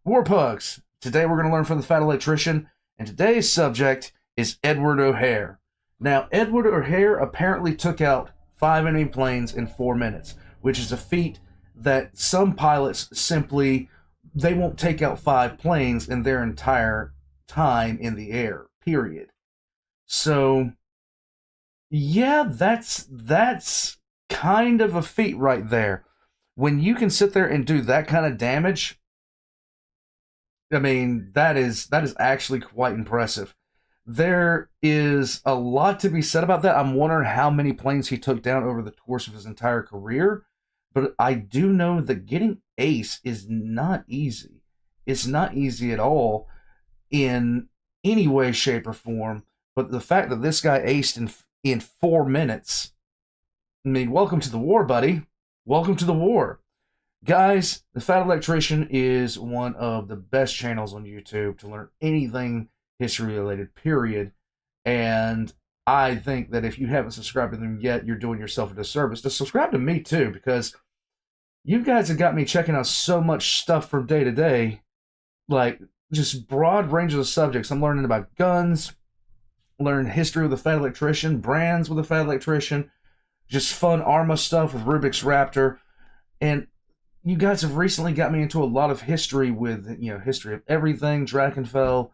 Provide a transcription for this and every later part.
War Pugs. Today we're going to learn from the Fat Electrician, and today's subject is Edward O'Hare. Now, Edward O'Hare apparently took out 5 enemy planes in 4 minutes, which is a feat that some pilots simply, they won't take out 5 planes in their entire time in the air, period. So, yeah, that's kind of a feat right there. When you can sit there and do that kind of damage, I mean, that is actually quite impressive. There is a lot to be said about that. I'm wondering how many planes he took down over the course of his entire career, but I do know that getting ace is not easy. It's not easy at all in any way, shape, or form. But the fact that this guy aced in 4 minutes, I mean, welcome to the war, buddy. Welcome to the war. Guys, the Fat Electrician is one of the best channels on YouTube to learn anything history related, period. And I think that if you haven't subscribed to them yet, you're doing yourself a disservice to subscribe to me too, because you guys have got me checking out so much stuff from day to day, like just broad range of the subjects. I'm learning about guns, learning history with the Fat Electrician, brands with the Fat Electrician, just fun Arma stuff with Rubik's Raptor, and you guys have recently got me into a lot of history with, history of everything, Drakenfell.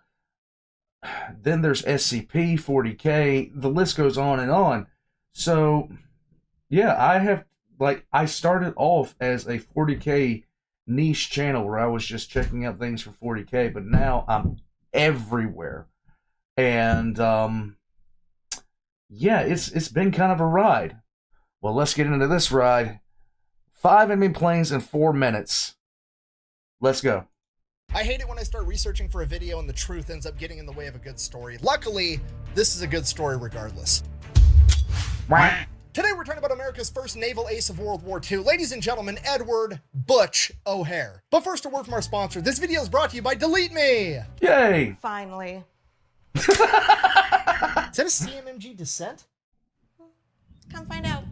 Then there's SCP, 40K, the list goes on and on. So, yeah, I started off as a 40K niche channel where I was just checking out things for 40K, but now I'm everywhere. And, yeah, it's been kind of a ride. Well, let's get into this ride. 5 enemy planes in 4 minutes. Let's go. I hate it when I start researching for a video and the truth ends up getting in the way of a good story. Luckily, this is a good story regardless. Today we're talking about America's first naval ace of World War II. Ladies and gentlemen, Edward Butch O'Hare. But first, a word from our sponsor. This video is brought to you by Delete Me. Yay! Finally. Is that a CMMG descent? Come find out.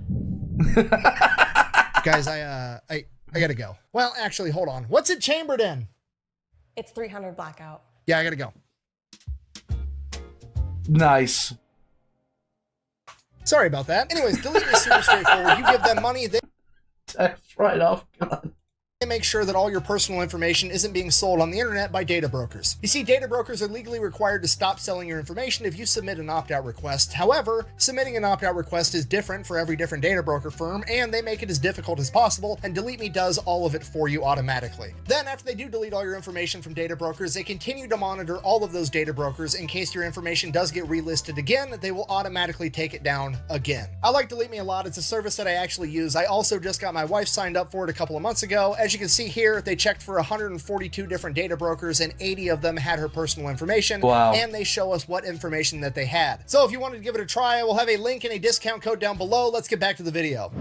Guys, I gotta go. Well, actually, hold on. What's it chambered in? It's 300 blackout. Yeah, I gotta go. Nice. Sorry about that. Anyways, Delete Me is super straightforward. You give them money, That's right off gun. they make sure that all your personal information isn't being sold on the internet by data brokers. You see, data brokers are legally required to stop selling your information if you submit an opt-out request. However, submitting an opt-out request is different for every different data broker firm, and they make it as difficult as possible, and Delete Me does all of it for you automatically. Then, after they do delete all your information from data brokers, they continue to monitor all of those data brokers in case your information does get relisted again. They will automatically take it down again. I like Delete Me a lot. It's a service that I actually use. I also just got my wife signed up for it a couple of months ago. As you can see here, they checked for 142 different data brokers and 80 of them had her personal information. Wow. And they show us what information that they had. So if you wanted to give it a try, I will have a link and a discount code down below. Let's get back to the video.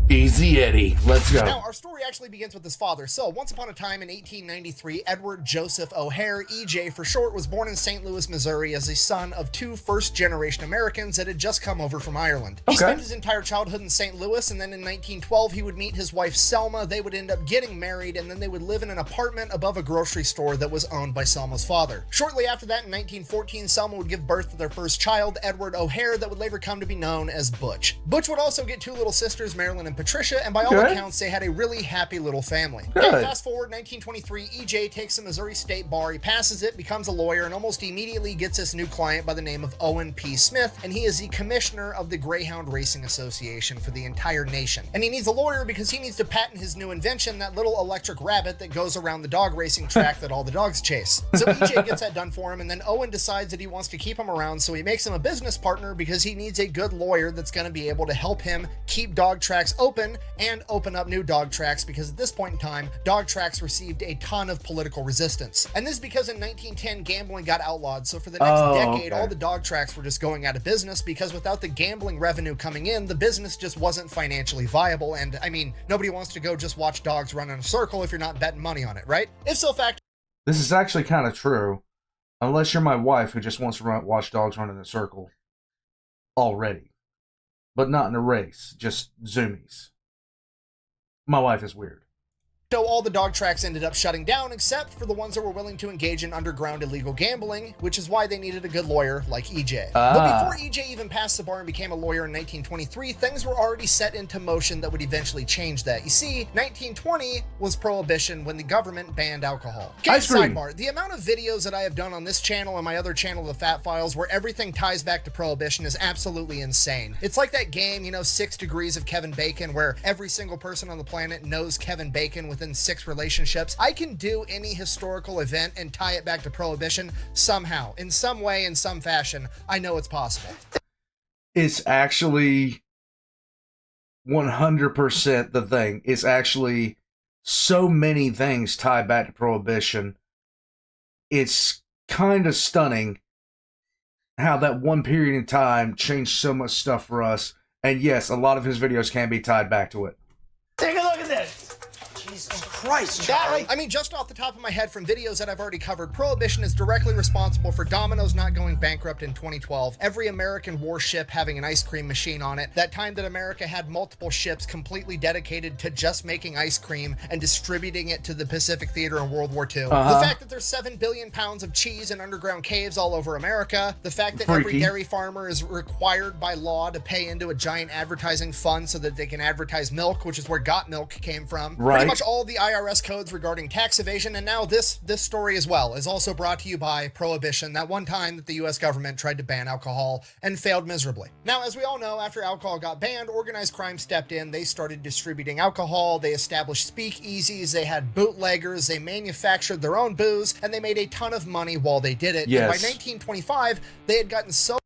Easy Eddie. Let's go. Now, our story actually begins with his father. So, once upon a time in 1893, Edward Joseph O'Hare, EJ for short, was born in St. Louis, Missouri as a son of 2 first-generation Americans that had just come over from Ireland. He spent his entire childhood in St. Louis, and then in 1912, he would meet his wife Selma. They would end up getting married, and then they would live in an apartment above a grocery store that was owned by Selma's father. Shortly after that, in 1914, Selma would give birth to their first child, Edward O'Hare, that would later come to be known as Butch. Butch would also get 2 little sisters, Marilyn and Patricia, and by all accounts, they had a really happy little family. Okay, fast forward 1923, EJ takes the Missouri State Bar, he passes it, becomes a lawyer, and almost immediately gets this new client by the name of Owen P. Smith, and he is the commissioner of the Greyhound Racing Association for the entire nation. And he needs a lawyer because he needs to patent his new invention, that little electric rabbit that goes around the dog racing track that all the dogs chase. So EJ gets that done for him, and then Owen decides that he wants to keep him around, so he makes him a business partner because he needs a good lawyer that's going to be able to help him keep dog tracks open and open up new dog tracks, because at this point in time, dog tracks received a ton of political resistance. And this is because in 1910, gambling got outlawed. So for the next decade, all the dog tracks were just going out of business, because without the gambling revenue coming in, the business just wasn't financially viable. And I mean, nobody wants to go just watch dogs run in a circle if you're not betting money on it, right? If so, fact. This is actually kind of true. Unless you're my wife who just wants to watch dogs run in a circle already. But not in a race, just zoomies. My wife is weird. So all the dog tracks ended up shutting down except for the ones that were willing to engage in underground illegal gambling, which is why they needed a good lawyer like EJ. But before EJ even passed the bar and became a lawyer in 1923, things were already set into motion that would eventually change that. You see, 1920 was Prohibition when the government banned alcohol. Okay, sidebar, the amount of videos that I have done on this channel and my other channel, The Fat Files, where everything ties back to Prohibition is absolutely insane. It's like that game, you know, 6 Degrees of Kevin Bacon, where every single person on the planet knows Kevin Bacon within 6 relationships. I can do any historical event and tie it back to Prohibition somehow, in some way, in some fashion. I know it's possible. It's actually 100% the thing. It's actually so many things tie back to Prohibition. It's kind of stunning how that one period in time changed so much stuff for us. And yes, a lot of his videos can be tied back to it. Take a look at this. Jesus Christ, Charlie. I mean, just off the top of my head from videos that I've already covered, Prohibition is directly responsible for Domino's not going bankrupt in 2012, every American warship having an ice cream machine on it, that time that America had multiple ships completely dedicated to just making ice cream and distributing it to the Pacific Theater in World War II, the fact that there's 7 billion pounds of cheese in underground caves all over America, the fact that every dairy farmer is required by law to pay into a giant advertising fund so that they can advertise milk, which is where Got Milk came from. Right. Pretty much all the IRS codes regarding tax evasion, and now this story as well is also brought to you by Prohibition, that one time that the US government tried to ban alcohol and failed miserably. Now, as we all know, after alcohol got banned, organized crime stepped in. They started distributing alcohol, they established speakeasies, they had bootleggers, they manufactured their own booze, and they made a ton of money while they did it. Yes. And by 1925, they had gotten so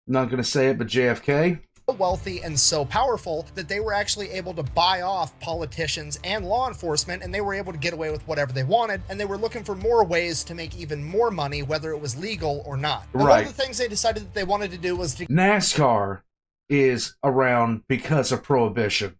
Not going to say it, but JFK. wealthy and so powerful that they were actually able to buy off politicians and law enforcement, and they were able to get away with whatever they wanted, and they were looking for more ways to make even more money, whether it was legal or not. And one of the things they decided that they wanted to do was to NASCAR is around because of Prohibition.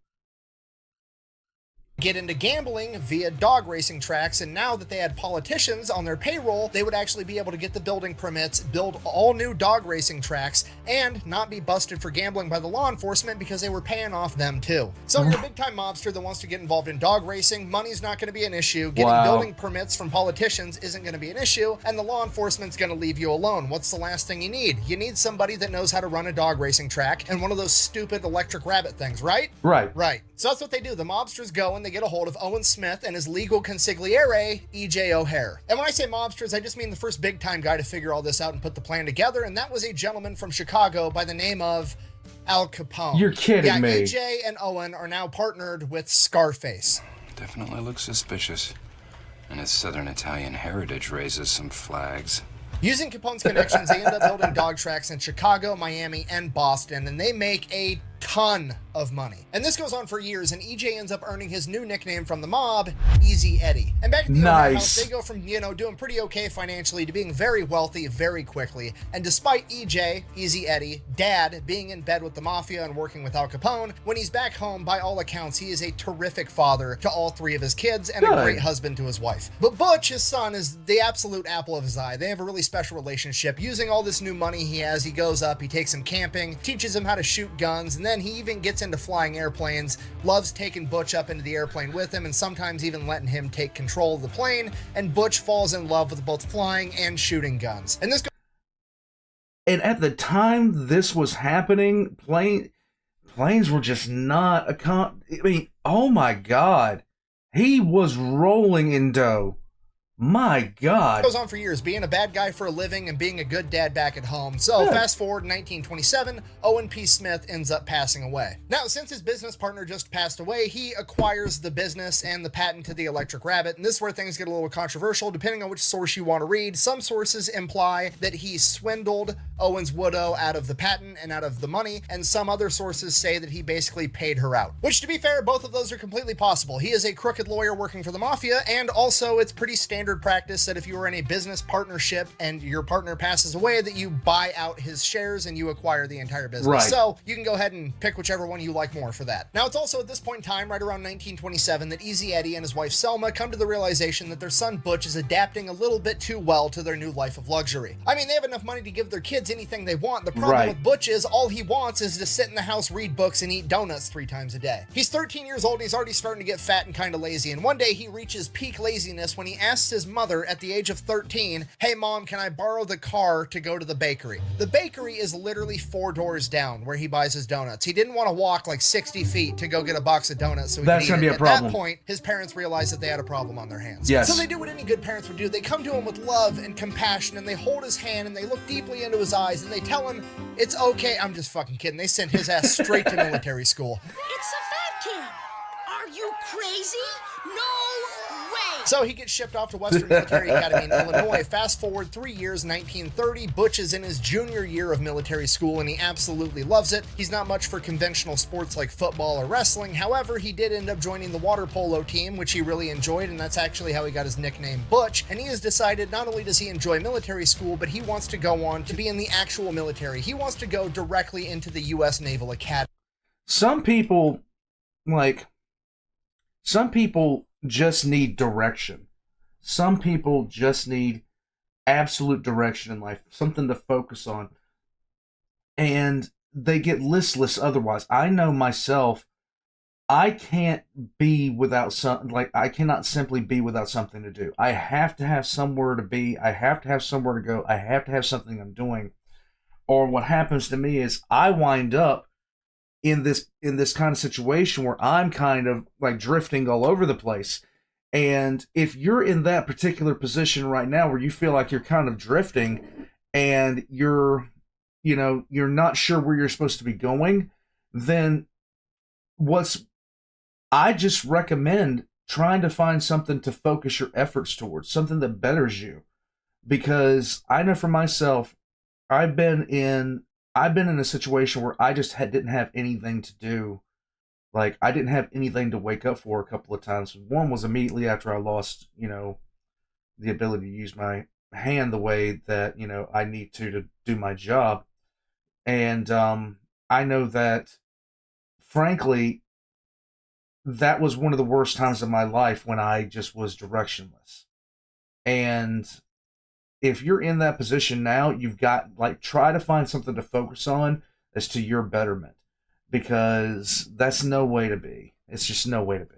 get into gambling via dog racing tracks, and now that they had politicians on their payroll, they would actually be able to get the building permits, build all new dog racing tracks, and not be busted for gambling by the law enforcement because they were paying off them too. So you're a big-time mobster that wants to get involved in dog racing, money's not going to be an issue, getting building permits from politicians isn't going to be an issue, and the law enforcement's going to leave you alone. What's the last thing you need? You need somebody that knows how to run a dog racing track and one of those stupid electric rabbit things, right? Right. So that's what they do. The mobsters go and they get a hold of Owen Smith and his legal consigliere, E.J. O'Hare. And when I say mobsters, I just mean the first big-time guy to figure all this out and put the plan together, and that was a gentleman from Chicago by the name of Al Capone. You're kidding me. E.J. and Owen are now partnered with Scarface. Definitely looks suspicious. And his Southern Italian heritage raises some flags. Using Capone's connections, they end up building dog tracks in Chicago, Miami, and Boston, and they make a ton of money. And this goes on for years, and EJ ends up earning his new nickname from the mob, Easy Eddie. And back at the O'Hare house, they go from, you know, doing pretty okay financially to being very wealthy very quickly. And despite EJ, Easy Eddie, dad, being in bed with the mafia and working with Al Capone, when he's back home, by all accounts, he is a terrific father to all 3 of his kids and a great husband to his wife. But Butch, his son, is the absolute apple of his eye. They have a really special relationship. Using all this new money he has, he goes up, he takes him camping, teaches him how to shoot guns, and then he even gets into flying airplanes, loves taking Butch up into the airplane with him, and sometimes even letting him take control of the plane, and Butch falls in love with both flying and shooting guns. And And at the time this was happening, planes were just not I mean, oh my God. He was rolling in dough. My God. Goes on for years, being a bad guy for a living and being a good dad back at home. So fast forward 1927, Owen P. Smith ends up passing away. Now, since his business partner just passed away, he acquires the business and the patent to the electric rabbit. And this is where things get a little controversial, depending on which source you want to read. Some sources imply that he swindled Owen's widow out of the patent and out of the money, and some other sources say that he basically paid her out. Which, to be fair, both of those are completely possible. He is a crooked lawyer working for the mafia, and also it's pretty standard standard practice that if you were in a business partnership and your partner passes away, that you buy out his shares and you acquire the entire business. Right. So you can go ahead and pick whichever one you like more for that. Now, it's also at this point in time, right around 1927, that Easy Eddie and his wife Selma come to the realization that their son Butch is adapting a little bit too well to their new life of luxury. I mean, they have enough money to give their kids anything they want. The problem with Butch is all he wants is to sit in the house, read books, and eat donuts 3 times a day. He's 13 years old, and he's already starting to get fat and kind of lazy, and one day he reaches peak laziness when he asks his mother at the age of 13, "Hey mom, can I borrow the car to go to the bakery?" The bakery is literally 4 doors down where he buys his donuts. He didn't want to walk like 60 feet to go get a box of donuts so he That's could gonna eat be it. a problem. At that point, his parents realized that they had a problem on their hands. Yes. So they do what any good parents would do. They come to him with love and compassion, and they hold his hand, and they look deeply into his eyes, and they tell him, "It's okay." I'm just fucking kidding. They sent his ass straight to military school. It's a fat camp. Are you crazy? No way. So he gets shipped off to Western Military Academy in Illinois. Fast forward 3 years, 1930. Butch is in his junior year of military school, and he absolutely loves it. He's not much for conventional sports like football or wrestling. However, he did end up joining the water polo team, which he really enjoyed, and that's actually how he got his nickname Butch. And he has decided not only does he enjoy military school, but he wants to go on to be in the actual military. He wants to go directly into the U.S. Naval Academy. Some people just need direction. Some people just need absolute direction in life, something to focus on. And they get listless otherwise. I know myself, I can't be without I cannot simply be without something to do. I have to have somewhere to be. I have to have somewhere to go. I have to have something I'm doing. Or what happens to me is I wind up in this kind of situation where I'm kind of like drifting all over the place. And if you're in that particular position right now where you feel like you're kind of drifting and you're not sure where you're supposed to be going, then I just recommend trying to find something to focus your efforts towards, something that betters you. Because I know for myself, I've been in a situation where I just didn't have anything to do. Like, I didn't have anything to wake up for a couple of times. One was immediately after I lost, the ability to use my hand the way that, I need to do my job. And I know that, frankly, that was one of the worst times of my life when I just was directionless. And if you're in that position now, you've got, try to find something to focus on as to your betterment, because that's no way to be. It's just no way to be.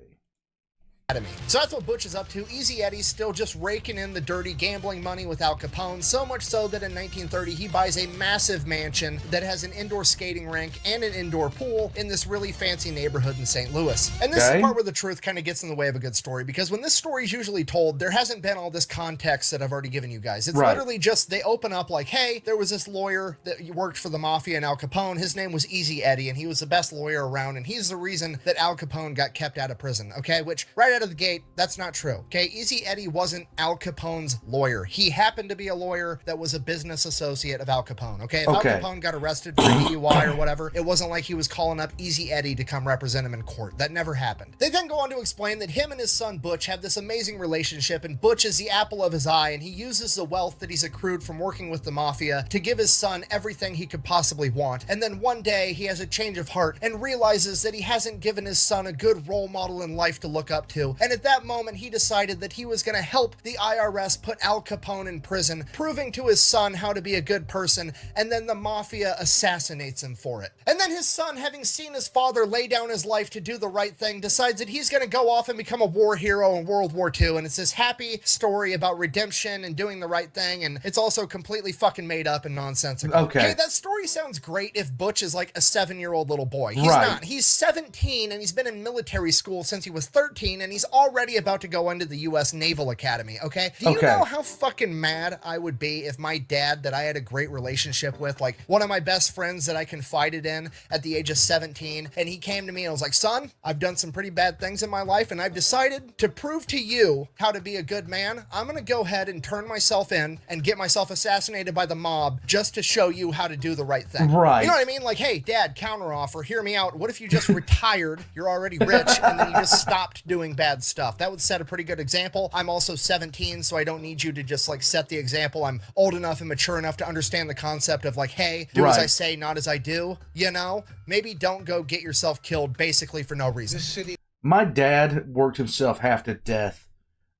So that's what Butch is up to. Easy Eddie's still just raking in the dirty gambling money with Al Capone, so much so that in 1930 he buys a massive mansion that has an indoor skating rink and an indoor pool in this really fancy neighborhood in St. Louis. And this is the part where the truth kind of gets in the way of a good story, because when this story is usually told, there hasn't been all this context that I've already given you guys. It's literally just, they open up like, hey, there was this lawyer that worked for the mafia and Al Capone. His name was Easy Eddie, and he was the best lawyer around, and he's the reason that Al Capone got kept out of prison, okay? Which, right out of the gate, that's not true, okay? Easy Eddie wasn't Al Capone's lawyer. He happened to be a lawyer that was a business associate of Al Capone, okay? If Al Capone got arrested for DUI or whatever, it wasn't like he was calling up Easy Eddie to come represent him in court. That never happened. They then go on to explain that him and his son Butch have this amazing relationship, and Butch is the apple of his eye, and he uses the wealth that he's accrued from working with the mafia to give his son everything he could possibly want. And then one day he has a change of heart and realizes that he hasn't given his son a good role model in life to look up to. And at that moment, he decided that he was going to help the IRS put Al Capone in prison, proving to his son how to be a good person, and then the mafia assassinates him for it. And then his son, having seen his father lay down his life to do the right thing, decides that he's going to go off and become a war hero in World War II, and it's this happy story about redemption and doing the right thing, and it's also completely fucking made up and nonsensical. Okay, that story sounds great if Butch is like a 7-year-old little boy. He's not. He's 17, and he's been in military school since he was 13, and he's already about to go into the U.S. Naval Academy, okay? Do you know how fucking mad I would be if my dad, that I had a great relationship with, like one of my best friends that I confided in at the age of 17, and he came to me and was like, son, I've done some pretty bad things in my life, and I've decided to prove to you how to be a good man. I'm going to go ahead and turn myself in and get myself assassinated by the mob just to show you how to do the right thing. Right. You know what I mean? Like, hey, dad, counteroffer, hear me out. What if you just retired, you're already rich, and then you just stopped doing bad bad stuff. That would set a pretty good example. I'm also 17, so I don't need you to just like set the example. I'm old enough and mature enough to understand the concept of like, hey, do as I say, not as I do, you know? Maybe don't go get yourself killed basically for no reason. My dad worked himself half to death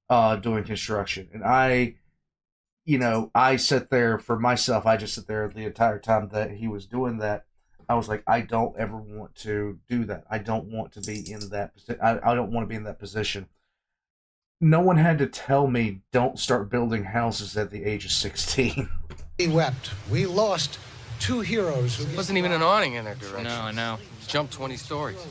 doing construction, and I sit there for myself. I just sit there the entire time that he was doing that. I was like, I don't ever want to do that. I don't want to be in that position. I don't want to be in that position. No one had to tell me don't start building houses at the age of 16. We wept. We lost two heroes. Who wasn't even an awning in their direction. No, I know. Jumped 20 stories.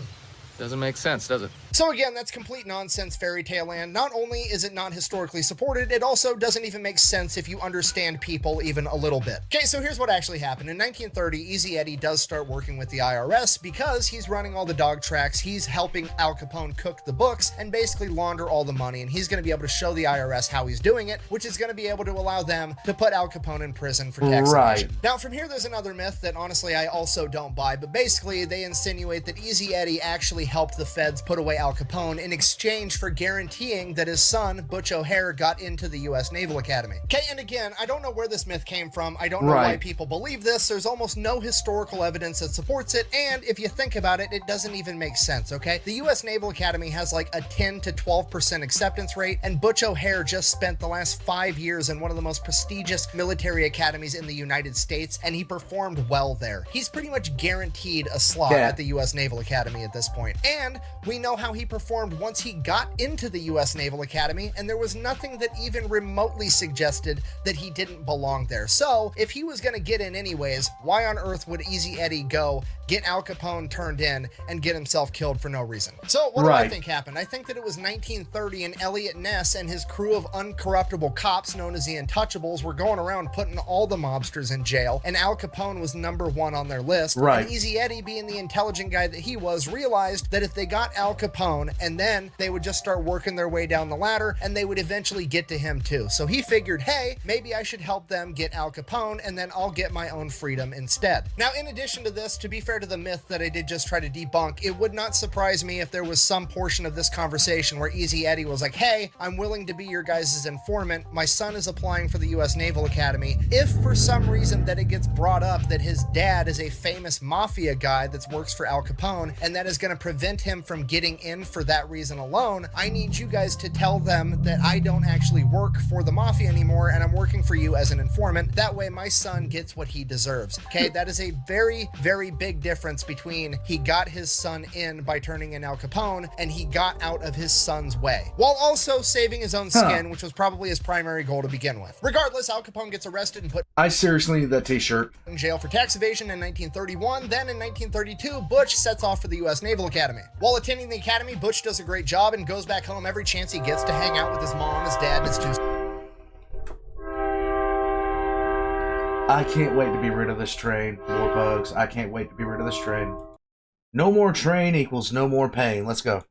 Doesn't make sense, does it? So again, that's complete nonsense fairy tale land. Not only is it not historically supported, it also doesn't even make sense if you understand people even a little bit. Okay, so here's what actually happened. In 1930, Easy Eddie does start working with the IRS because he's running all the dog tracks, he's helping Al Capone cook the books and basically launder all the money, and he's going to be able to show the IRS how he's doing it, which is going to be able to allow them to put Al Capone in prison for tax evasion. Now, from here, there's another myth that honestly I also don't buy, but basically they insinuate that Easy Eddie actually helped the feds put away Al Capone in exchange for guaranteeing that his son, Butch O'Hare, got into the U.S. Naval Academy. Okay, and again, I don't know where this myth came from. I don't know why people believe this. There's almost no historical evidence that supports it, and if you think about it, it doesn't even make sense, okay? The U.S. Naval Academy has like a 10 to 12% acceptance rate, and Butch O'Hare just spent the last 5 years in one of the most prestigious military academies in the United States, and he performed well there. He's pretty much guaranteed a slot at the U.S. Naval Academy at this point. And we know how he performed once he got into the U.S. Naval Academy, and there was nothing that even remotely suggested that he didn't belong there. So, if he was going to get in anyways, why on earth would Easy Eddie go get Al Capone turned in and get himself killed for no reason? So, what do I think happened? I think that it was 1930 and Elliot Ness and his crew of uncorruptible cops known as the Untouchables were going around putting all the mobsters in jail, and Al Capone was number one on their list. And Easy Eddie, being the intelligent guy that he was, realized that if they got Al Capone and then they would just start working their way down the ladder and they would eventually get to him too. So he figured, hey, maybe I should help them get Al Capone and then I'll get my own freedom instead. Now, in addition to this, to be fair to the myth that I did just try to debunk, it would not surprise me if there was some portion of this conversation where Easy Eddie was like, hey, I'm willing to be your guys' informant. My son is applying for the U.S. Naval Academy. If for some reason that it gets brought up that his dad is a famous mafia guy that works for Al Capone and that is going to prevent him from getting in for that reason alone, I need you guys to tell them that I don't actually work for the mafia anymore and I'm working for you as an informant. That way my son gets what he deserves. Okay, that is a very, very big difference between he got his son in by turning in Al Capone and he got out of his son's way, while also saving his own skin, which was probably his primary goal to begin with. Regardless, Al Capone gets arrested and put I seriously need that t-shirt. in jail for tax evasion in 1931. Then in 1932, Butch sets off for the U.S. Naval Academy. While attending the academy, Butch does a great job and goes back home every chance he gets to hang out with his mom, his dad, and his two. I can't wait to be rid of this train. More bugs. I can't wait to be rid of this train. No more train equals no more pain. Let's go.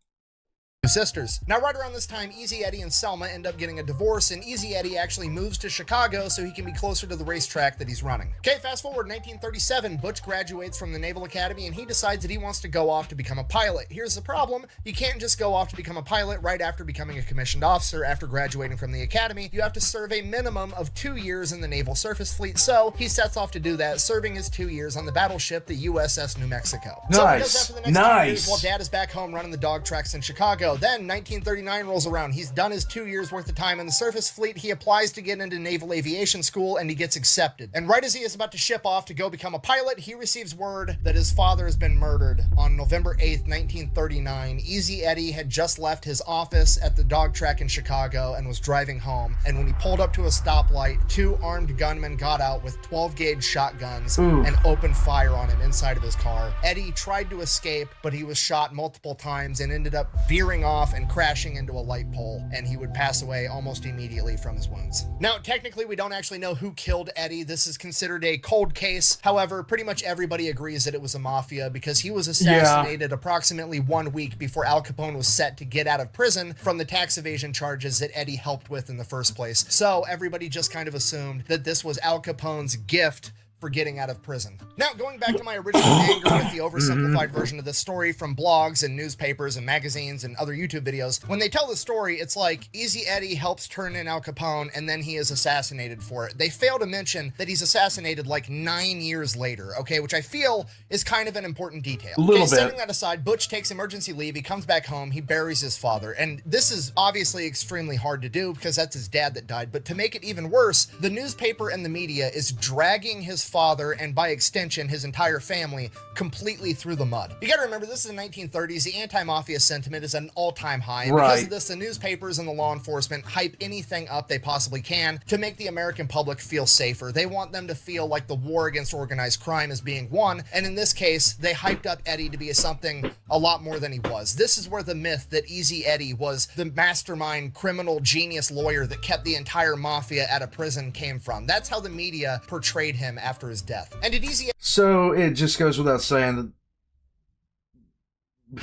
Sisters. Now, right around this time, Easy Eddie and Selma end up getting a divorce, and Easy Eddie actually moves to Chicago so he can be closer to the racetrack that he's running. Okay, fast forward 1937, Butch graduates from the Naval Academy, and he decides that he wants to go off to become a pilot. Here's the problem. You can't just go off to become a pilot right after becoming a commissioned officer after graduating from the academy. You have to serve a minimum of 2 years in the Naval Surface Fleet, so he sets off to do that, serving his 2 years on the battleship, the USS New Mexico. So he does that for the next 2 years while Dad is back home running the dog tracks in Chicago. Then 1939 rolls around. He's done his 2 years worth of time in the surface fleet. He applies to get into naval aviation school and he gets accepted. And right as he is about to ship off to go become a pilot, he receives word that his father has been murdered on November 8th, 1939. Easy Eddie had just left his office at the dog track in Chicago and was driving home. And when he pulled up to a stoplight, 2 armed gunmen got out with 12-gauge shotguns and opened fire on him inside of his car. Eddie tried to escape, but he was shot multiple times and ended up veering off and crashing into a light pole, and he would pass away almost immediately from his wounds. Now, technically, we don't actually know who killed Eddie. This is considered a cold case. However, pretty much everybody agrees that it was a mafia because he was assassinated approximately 1 week before Al Capone was set to get out of prison from the tax evasion charges that Eddie helped with in the first place. So everybody just kind of assumed that this was Al Capone's gift for for getting out of prison. Now, going back to my original anger with the oversimplified version of this story from blogs and newspapers and magazines and other YouTube videos, when they tell the story, it's like Easy Eddie helps turn in Al Capone and then he is assassinated for it. They fail to mention that he's assassinated like 9 years later, okay, which I feel is kind of an important detail. A little bit. Setting that aside, Butch takes emergency leave, he comes back home, he buries his father, and this is obviously extremely hard to do because that's his dad that died, but to make it even worse, the newspaper and the media is dragging his father and by extension his entire family completely through the mud. You gotta remember, this is the 1930s, the anti-mafia sentiment is at an all-time high, and because of this, the newspapers and the law enforcement hype anything up they possibly can to make the American public feel safer. They want them to feel like the war against organized crime is being won, and in this case, they hyped up Eddie to be something a lot more than he was. This is where the myth that Easy Eddie was the mastermind criminal genius lawyer that kept the entire mafia out of prison came from. That's how the media portrayed him after his death. And did Easy... So it just goes without saying that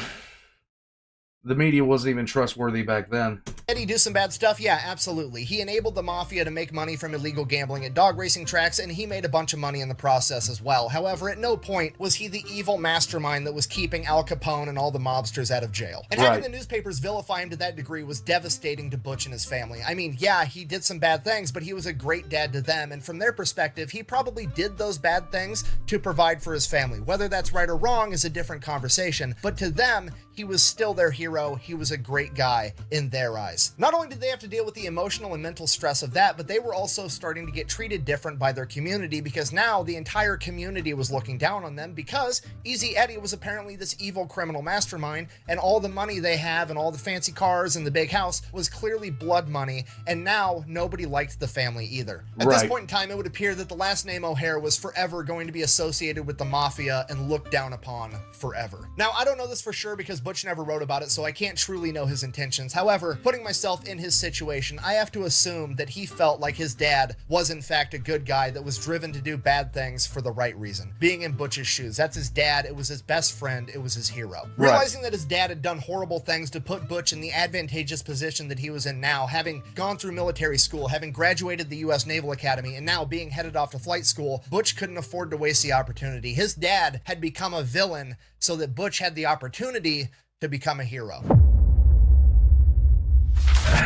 the media wasn't even trustworthy back then. Eddie do some bad stuff? Yeah, absolutely. He enabled the mafia to make money from illegal gambling at dog racing tracks, and he made a bunch of money in the process as well. However, at no point was he the evil mastermind that was keeping Al Capone and all the mobsters out of jail. And having the newspapers vilify him to that degree was devastating to Butch and his family. I mean, yeah, he did some bad things, but he was a great dad to them, and from their perspective, he probably did those bad things to provide for his family. Whether that's right or wrong is a different conversation, but to them, he was still their hero. He was a great guy in their eyes. Not only did they have to deal with the emotional and mental stress of that, but they were also starting to get treated different by their community because now the entire community was looking down on them because Easy Eddie was apparently this evil criminal mastermind, and all the money they have and all the fancy cars and the big house was clearly blood money, and now nobody liked the family either. At this point in time, it would appear that the last name O'Hare was forever going to be associated with the mafia and looked down upon forever. Now, I don't know this for sure because Butch never wrote about it, so I can't truly know his intentions. However, putting myself in his situation, I have to assume that he felt like his dad was in fact a good guy that was driven to do bad things for the right reason. Being in Butch's shoes, that's his dad, it was his best friend, it was his hero. Realizing that his dad had done horrible things to put Butch in the advantageous position that he was in now, having gone through military school, having graduated the U.S. Naval Academy, and now being headed off to flight school, Butch couldn't afford to waste the opportunity. His dad had become a villain so that Butch had the opportunity to become a hero.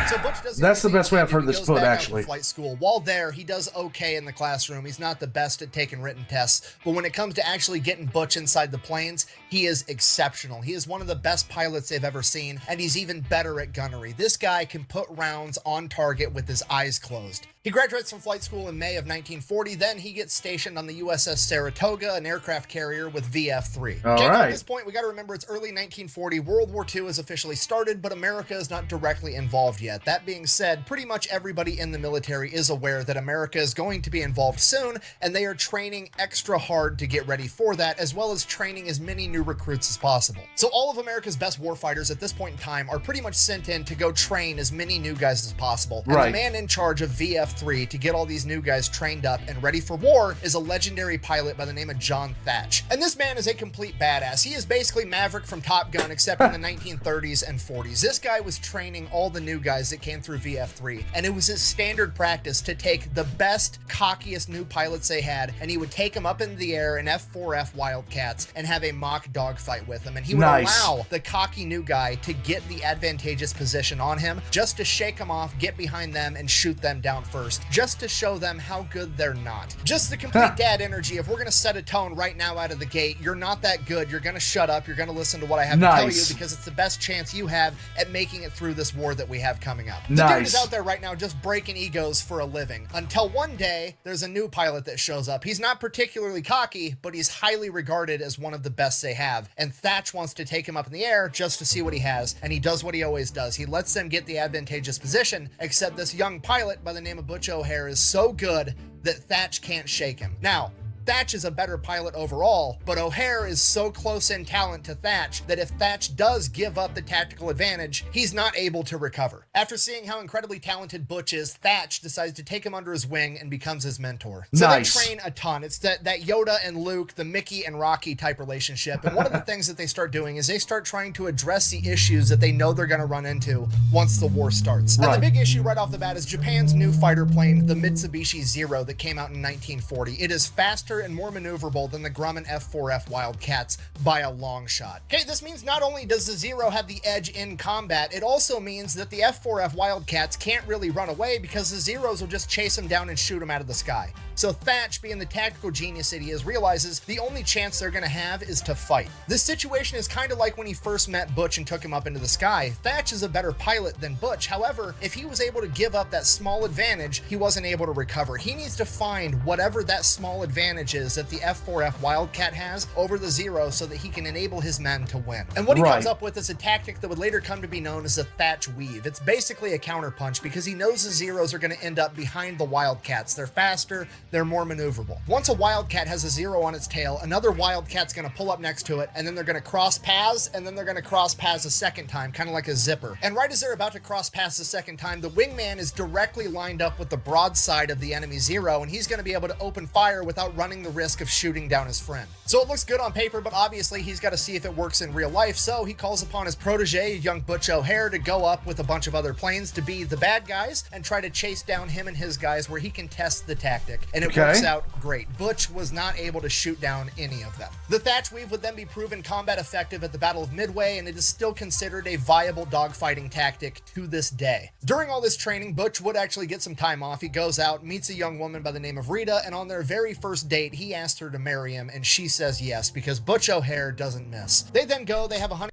So Butch does. That's the best way I've heard this put, actually. Flight school. While there, he does okay in the classroom. He's not the best at taking written tests, but when it comes to actually getting Butch inside the planes, he is exceptional. He is one of the best pilots they've ever seen, and he's even better at gunnery. This guy can put rounds on target with his eyes closed. He graduates from flight school in May of 1940. Then he gets stationed on the USS Saratoga, an aircraft carrier with VF-3. At this point, we got to remember it's early 1940. World War II has officially started, but America is not directly involved yet. That being said, pretty much everybody in the military is aware that America is going to be involved soon, and they are training extra hard to get ready for that, as well as training as many new recruits as possible. So all of America's best warfighters at this point in time are pretty much sent in to go train as many new guys as possible. And the man in charge of VF-3 to get all these new guys trained up and ready for war is a legendary pilot by the name of John Thatch. And this man is a complete badass. He is basically Maverick from Top Gun, except in the 1930s and 40s. This guy was training all the new guys that came through VF-3, and it was his standard practice to take the best, cockiest new pilots they had, and he would take them up in the air in F-4F Wildcats and have a mock dogfight with them. And he would allow the cocky new guy to get the advantageous position on him just to shake them off, get behind them, and shoot them down first, just to show them how good they're not. Just the complete dad energy. If we're going to set a tone right now out of the gate, you're not that good, you're going to shut up, you're going to listen to what I have to tell you, because it's the best chance you have at making it through this war that we have coming up. The dude is out there right now just breaking egos for a living, until one day there's a new pilot that shows up. He's not particularly cocky, but he's highly regarded as one of the best they have, and Thatch wants to take him up in the air just to see what he has, and he does what he always does. He lets them get the advantageous position, except this young pilot by the name of Butch O'Hare is so good that Thatch can't shake him. Now, Thatch is a better pilot overall, but O'Hare is so close in talent to Thatch that if Thatch does give up the tactical advantage, he's not able to recover. After seeing how incredibly talented Butch is, Thatch decides to take him under his wing and becomes his mentor. So they train a ton. It's that Yoda and Luke, the Mickey and Rocky type relationship. And one of the things that they start doing is they start trying to address the issues that they know they're going to run into once the war starts. And the big issue right off the bat is Japan's new fighter plane, the Mitsubishi Zero, that came out in 1940. It is faster faster and more maneuverable than the Grumman F4F Wildcats by a long shot. Okay, this means not only does the Zero have the edge in combat, it also means that the F4F Wildcats can't really run away because the Zeros will just chase them down and shoot them out of the sky. So Thatch, being the tactical genius that he is, realizes the only chance they're going to have is to fight. This situation is kind of like when he first met Butch and took him up into the sky. Thatch is a better pilot than Butch. However, if he was able to give up that small advantage, he wasn't able to recover. He needs to find whatever that small advantage is that the F4F Wildcat has over the Zero so that he can enable his men to win. And what he comes up with is a tactic that would later come to be known as the Thatch Weave. It's basically a counterpunch because he knows the Zeros are going to end up behind the Wildcats. They're faster, they're more maneuverable. Once a Wildcat has a Zero on its tail, another Wildcat's going to pull up next to it, and then they're going to cross paths, and then they're going to cross paths a second time, kind of like a zipper. And right as they're about to cross paths the second time, the wingman is directly lined up with the broadside of the enemy Zero, and he's going to be able to open fire without running the risk of shooting down his friend. So it looks good on paper, but obviously he's got to see if it works in real life, so he calls upon his protege, young Butch O'Hare, to go up with a bunch of other planes to be the bad guys and try to chase down him and his guys where he can test the tactic. And it works out great. Butch was not able to shoot down any of them. The Thatch Weave would then be proven combat effective at the Battle of Midway, and it is still considered a viable dogfighting tactic to this day. During all this training, Butch would actually get some time off. He goes out, meets a young woman by the name of Rita, and on their very first date, he asked her to marry him, and she says yes, because Butch O'Hare doesn't miss. They then go, they have a honeymoon.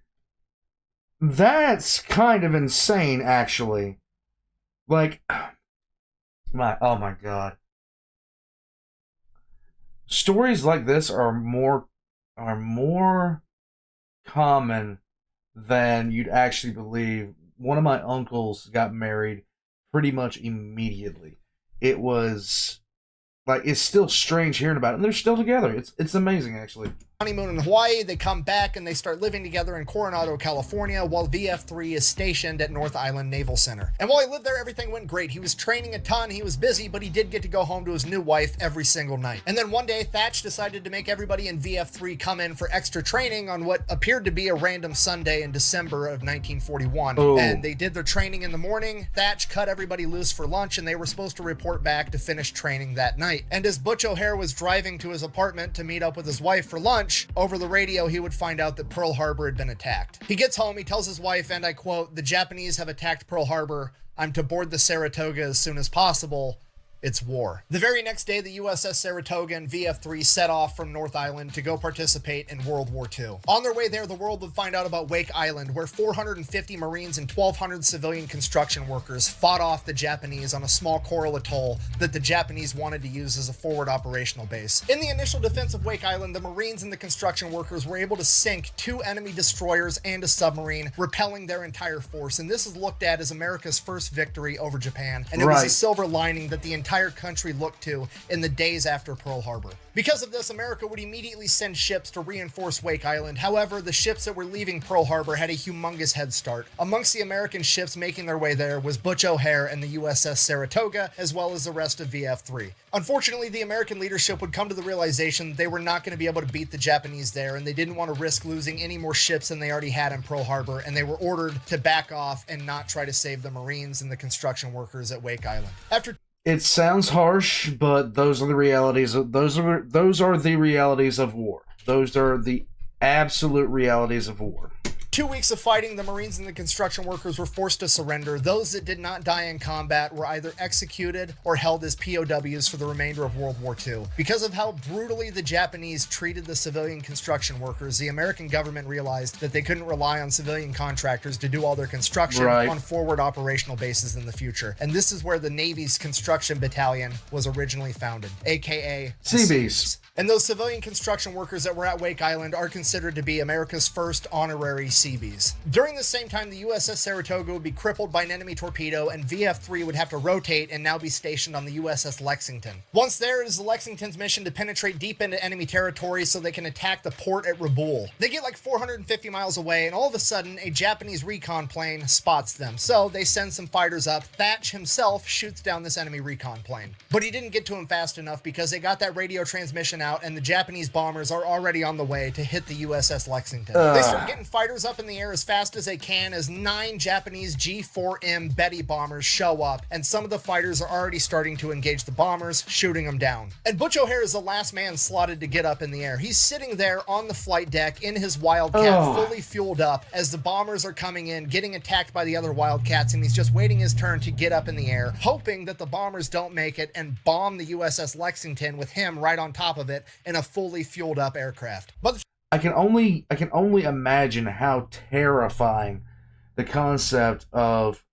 That's kind of insane, actually. Like, oh my god. Stories like this are more common than you'd actually believe. One of my uncles got married pretty much immediately. It was like, it's still strange hearing about it, and they're still together. It's amazing, actually. Honeymoon in Hawaii, they come back and they start living together in Coronado, California, while VF3 is stationed at North Island Naval Center. And while he lived there, everything went great. He was training a ton, he was busy, but he did get to go home to his new wife every single night. And then one day, Thatch decided to make everybody in VF3 come in for extra training on what appeared to be a random Sunday in December of 1941. Oh. And they did their training in the morning. Thatch cut everybody loose for lunch, and they were supposed to report back to finish training that night. And as Butch O'Hare was driving to his apartment to meet up with his wife for lunch, over the radio, he would find out that Pearl Harbor had been attacked. He gets home, he tells his wife, and I quote, "The Japanese have attacked Pearl Harbor. I'm to board the Saratoga as soon as possible. It's war." The very next day, the USS Saratoga and VF3 set off from North Island to go participate in World War II. On their way there, the world would find out about Wake Island, where 450 Marines and 1,200 civilian construction workers fought off the Japanese on a small coral atoll that the Japanese wanted to use as a forward operational base. In the initial defense of Wake Island, the Marines and the construction workers were able to sink 2 enemy destroyers and a submarine, repelling their entire force. And this is looked at as America's first victory over Japan, and it was a silver lining that the entire country looked to in the days after Pearl Harbor. Because of this, America would immediately send ships to reinforce Wake Island. However, the ships that were leaving Pearl Harbor had a humongous head start. Amongst the American ships making their way there was Butch O'Hare and the USS Saratoga, as well as the rest of VF3. Unfortunately, the American leadership would come to the realization they were not going to be able to beat the Japanese there, and they didn't want to risk losing any more ships than they already had in Pearl Harbor, and they were ordered to back off and not try to save the Marines and the construction workers at Wake Island. It sounds harsh, but those are the realities of those are the realities of war. Those are the absolute realities of war. 2 weeks of fighting, the Marines and the construction workers were forced to surrender. Those that did not die in combat were either executed or held as POWs for the remainder of World War II. Because of how brutally the Japanese treated the civilian construction workers, the American government realized that they couldn't rely on civilian contractors to do all their construction on forward operational bases in the future. And this is where the Navy's Construction Battalion was originally founded, aka Seabees. And those civilian construction workers that were at Wake Island are considered to be America's first honorary Seabees. During the same time, the USS Saratoga would be crippled by an enemy torpedo, and VF3 would have to rotate and now be stationed on the USS Lexington. Once there, it is the Lexington's mission to penetrate deep into enemy territory so they can attack the port at Rabaul. They get like 450 miles away, and all of a sudden, a Japanese recon plane spots them. So they send some fighters up. Thatch himself shoots down this enemy recon plane. But he didn't get to him fast enough because they got that radio transmission out, and the Japanese bombers are already on the way to hit the USS Lexington. They start getting fighters up up in the air as fast as they can as 9 Japanese G4M Betty bombers show up, and some of the fighters are already starting to engage the bombers, shooting them down. And Butch O'Hare is the last man slotted to get up in the air. He's sitting there on the flight deck in his Wildcat, fully fueled up, as the bombers are coming in, getting attacked by the other Wildcats, and he's just waiting his turn to get up in the air, hoping that the bombers don't make it and bomb the USS Lexington with him right on top of it in a fully fueled up aircraft. But I can only imagine how terrifying the concept of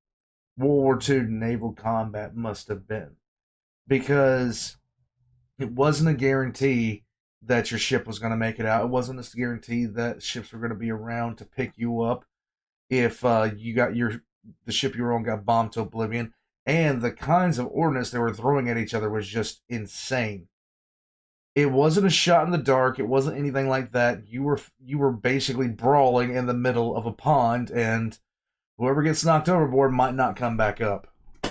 World War II naval combat must have been, because it wasn't a guarantee that your ship was going to make it out. It wasn't a guarantee that ships were going to be around to pick you up if you got the ship you were on got bombed to oblivion. And the kinds of ordnance they were throwing at each other was just insane. It wasn't a shot in the dark. It wasn't anything like that. You were basically brawling in the middle of a pond, and whoever gets knocked overboard might not come back up. By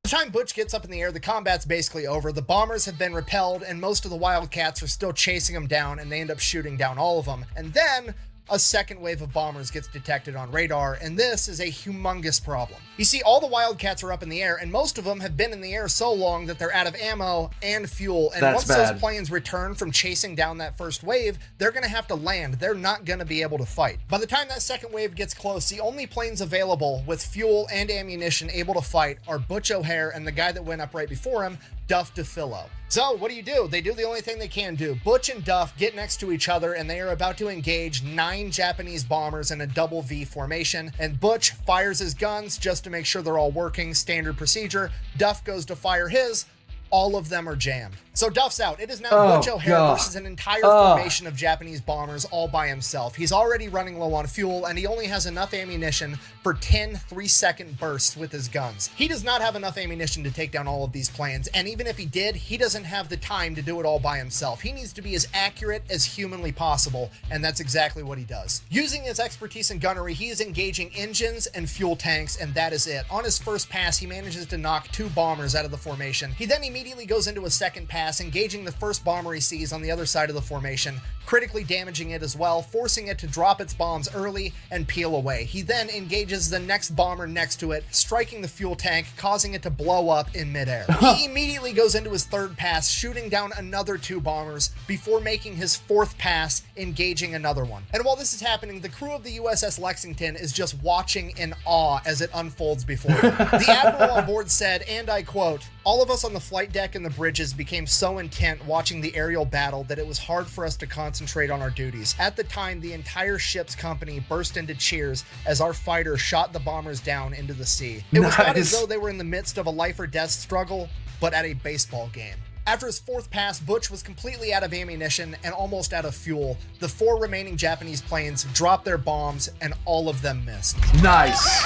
the time Butch gets up in the air, the combat's basically over. The bombers have been repelled, and most of the Wildcats are still chasing them down, and they end up shooting down all of them. And then a second wave of bombers gets detected on radar, and this is a humongous problem. You see, all the Wildcats are up in the air, and most of them have been in the air so long that they're out of ammo and fuel, and once those planes return from chasing down that first wave, they're going to have to land. They're not going to be able to fight. By the time that second wave gets close, the only planes available with fuel and ammunition able to fight are Butch O'Hare and the guy that went up right before him, Duff DeFillo. So what do? They do the only thing they can do. Butch and Duff get next to each other, and they are about to engage 9 Japanese bombers in a double V formation, and Butch fires his guns just to make sure they're all working, standard procedure. Duff goes to fire his. All of them are jammed. So Duff's out. It is now Butch O'Hare versus an entire formation of Japanese bombers all by himself. He's already running low on fuel, and he only has enough ammunition for 10 3-second bursts with his guns. He does not have enough ammunition to take down all of these planes, and even if he did, he doesn't have the time to do it all by himself. He needs to be as accurate as humanly possible, and that's exactly what he does. Using his expertise in gunnery, he is engaging engines and fuel tanks, and that is it. On his first pass, he manages to knock 2 bombers out of the formation. He then immediately goes into a second pass, engaging the first bomber he sees on the other side of the formation, critically damaging it as well, forcing it to drop its bombs early and peel away. He then engages the next bomber next to it, striking the fuel tank, causing it to blow up in midair. He immediately goes into his third pass, shooting down another 2 bombers before making his fourth pass, engaging another one. And while this is happening, the crew of the USS Lexington is just watching in awe as it unfolds before them. The admiral on board said, and I quote, "All of us on the flight deck and the bridges became so intent watching the aerial battle that it was hard for us to concentrate on our duties. At the time, the entire ship's company burst into cheers as our fighter shot the bombers down into the sea. It was not as though they were in the midst of a life or death struggle, but at a baseball game." After his fourth pass, Butch was completely out of ammunition and almost out of fuel. The 4 remaining Japanese planes dropped their bombs, and all of them missed. Nice.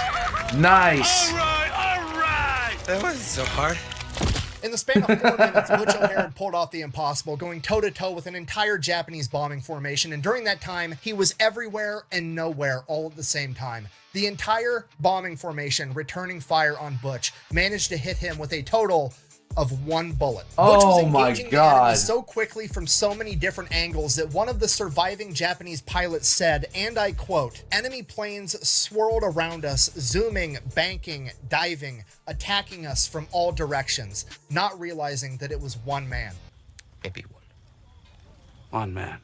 Nice. All right. That wasn't so hard. In the span of 4 minutes, Butch O'Hare had pulled off the impossible, going toe-to-toe with an entire Japanese bombing formation, and during that time, he was everywhere and nowhere all at the same time. The entire bombing formation, returning fire on Butch, managed to hit him with a total of 1 bullet. Butch was engaging the enemy so quickly from so many different angles that one of the surviving Japanese pilots said, and I quote, "Enemy planes swirled around us, zooming, banking, diving, attacking us from all directions, not realizing that it was one man." Maybe One man.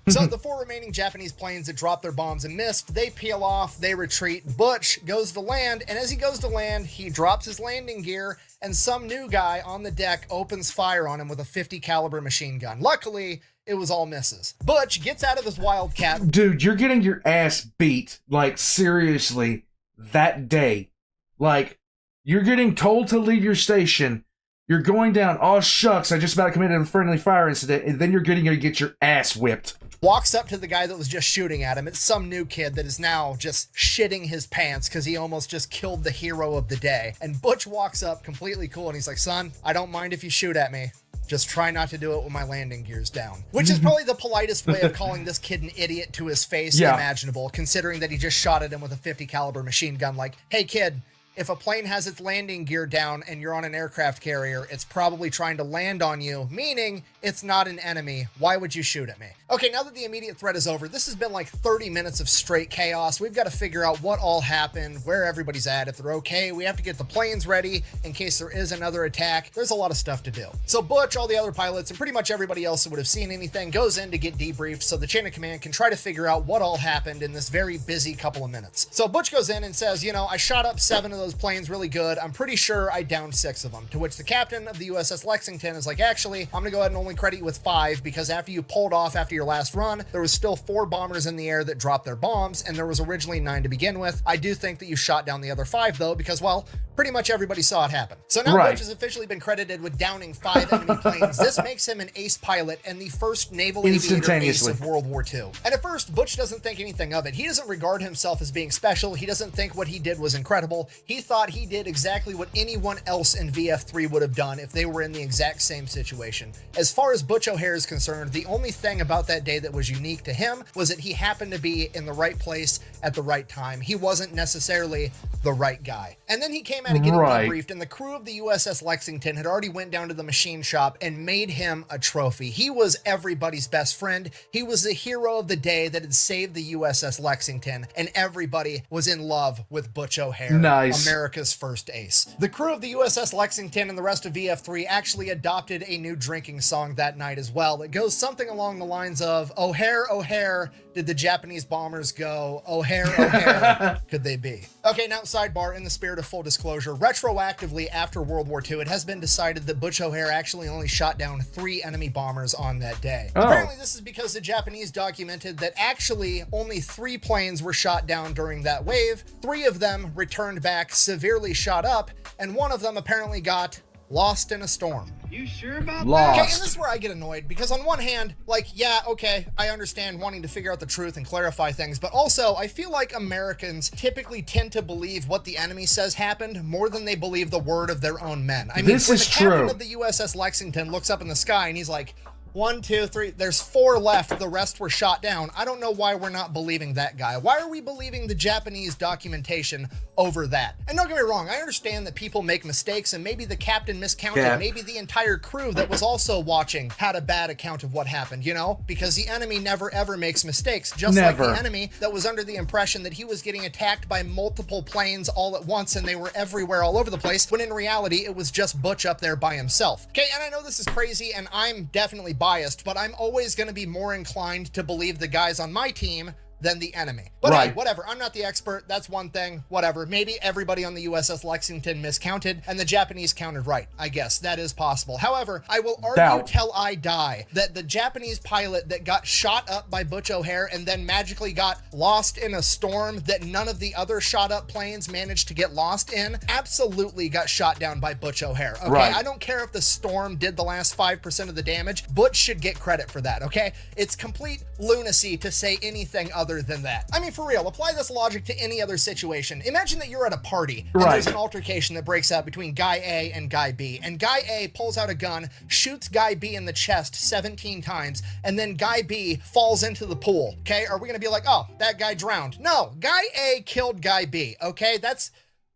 So the 4 remaining Japanese planes that dropped their bombs and missed, they peel off, they retreat. Butch goes to land, and as he goes to land, he drops his landing gear, and some new guy on the deck opens fire on him with a 50 caliber machine gun. Luckily, it was all misses. Butch gets out of his Wildcat. Dude, you're getting your ass beat, like, seriously, that day. Like, you're getting told to leave your station. You're going down, oh shucks, I just about committed a friendly fire incident, and then you're going to get your ass whipped. Walks up to the guy that was just shooting at him. It's some new kid that is now just shitting his pants because he almost just killed the hero of the day. And Butch walks up completely cool, and he's like, "Son, I don't mind if you shoot at me. Just try not to do it with my landing gears down." Which is probably the politest way of calling this kid an idiot to his face imaginable, considering that he just shot at him with a 50 caliber machine gun. Like, "Hey kid, if a plane has its landing gear down and you're on an aircraft carrier, it's probably trying to land on you, meaning it's not an enemy. Why would you shoot at me? Okay, now that the immediate threat is over, this has been like 30 minutes of straight chaos. We've got to figure out what all happened, where everybody's at, if they're okay. We have to get the planes ready in case there is another attack. There's a lot of stuff to do. So Butch, all the other pilots, and pretty much everybody else that would have seen anything goes in to get debriefed so the chain of command can try to figure out what all happened in this very busy couple of minutes. So Butch goes in and says, you know, I shot up 7 of those planes really good. I'm pretty sure I downed 6 of them. To which the captain of the USS Lexington is like, actually, I'm gonna go ahead and only credit you with 5 because after you pulled off after your last run, there was still 4 bombers in the air that dropped their bombs, and there was originally 9 to begin with. I do think that you shot down the other 5 though, because, well, pretty much everybody saw it happen. So now Butch has officially been credited with downing 5 enemy planes. This makes him an ace pilot and the first naval aviator ace of World War II. And at first, Butch doesn't think anything of it. He doesn't regard himself as being special. He doesn't think what he did was incredible. He thought he did exactly what anyone else in VF3 would have done if they were in the exact same situation. As far as Butch O'Hare is concerned, the only thing about that day that was unique to him was that he happened to be in the right place at the right time. He wasn't necessarily the right guy. And then he came out of getting debriefed, and the crew of the USS Lexington had already went down to the machine shop and made him a trophy. He was everybody's best friend. He was the hero of the day that had saved the USS Lexington, and everybody was in love with Butch O'Hare, America's first ace. The crew of the USS Lexington and the rest of VF3 actually adopted a new drinking song that night as well. It goes something along the lines of, O'Hare, O'Hare, did the Japanese bombers go? O'Hare, O'Hare, could they be? Okay, now sidebar, in the spirit of full disclosure, retroactively after World War II, it has been decided that Butch O'Hare actually only shot down 3 enemy bombers on that day. Apparently this is because the Japanese documented that actually only 3 planes were shot down during that wave, 3 of them returned back severely shot up, and 1 of them apparently got lost in a storm. You sure about that? Okay, and this is where I get annoyed, because on one hand, like, yeah, okay, I understand wanting to figure out the truth and clarify things, but also I feel like Americans typically tend to believe what the enemy says happened more than they believe the word of their own men. I mean, when the captain of the USS Lexington looks up in the sky and he's like, 1, 2, 3, there's 4 left, the rest were shot down. I don't know why we're not believing that guy. Why are we believing the Japanese documentation over that? And don't get me wrong, I understand that people make mistakes, and maybe the captain miscounted, maybe the entire crew that was also watching had a bad account of what happened, you know? Because the enemy never ever makes mistakes, just like the enemy that was under the impression that he was getting attacked by multiple planes all at once and they were everywhere all over the place, when in reality it was just Butch up there by himself. Okay, and I know this is crazy, and I'm definitely biased, but I'm always going to be more inclined to believe the guys on my team than the enemy. But hey, whatever, I'm not the expert, that's one thing, whatever. Maybe everybody on the USS Lexington miscounted and the Japanese counted right. I guess that is possible. However, I will argue till I die that the Japanese pilot that got shot up by Butch O'Hare and then magically got lost in a storm that none of the other shot up planes managed to get lost in absolutely got shot down by Butch O'Hare. Okay, I don't care if the storm did the last 5% of the damage. Butch should get credit for that, okay? It's complete lunacy to say anything other than that. I mean, for real, apply this logic to any other situation. Imagine that you're at a party and there's an altercation that breaks out between guy A and guy B, and guy A pulls out a gun, shoots guy B in the chest 17 times, and then guy B falls into the pool. Okay, are we gonna be like, oh, that guy drowned? No, guy A killed guy B. Okay, that's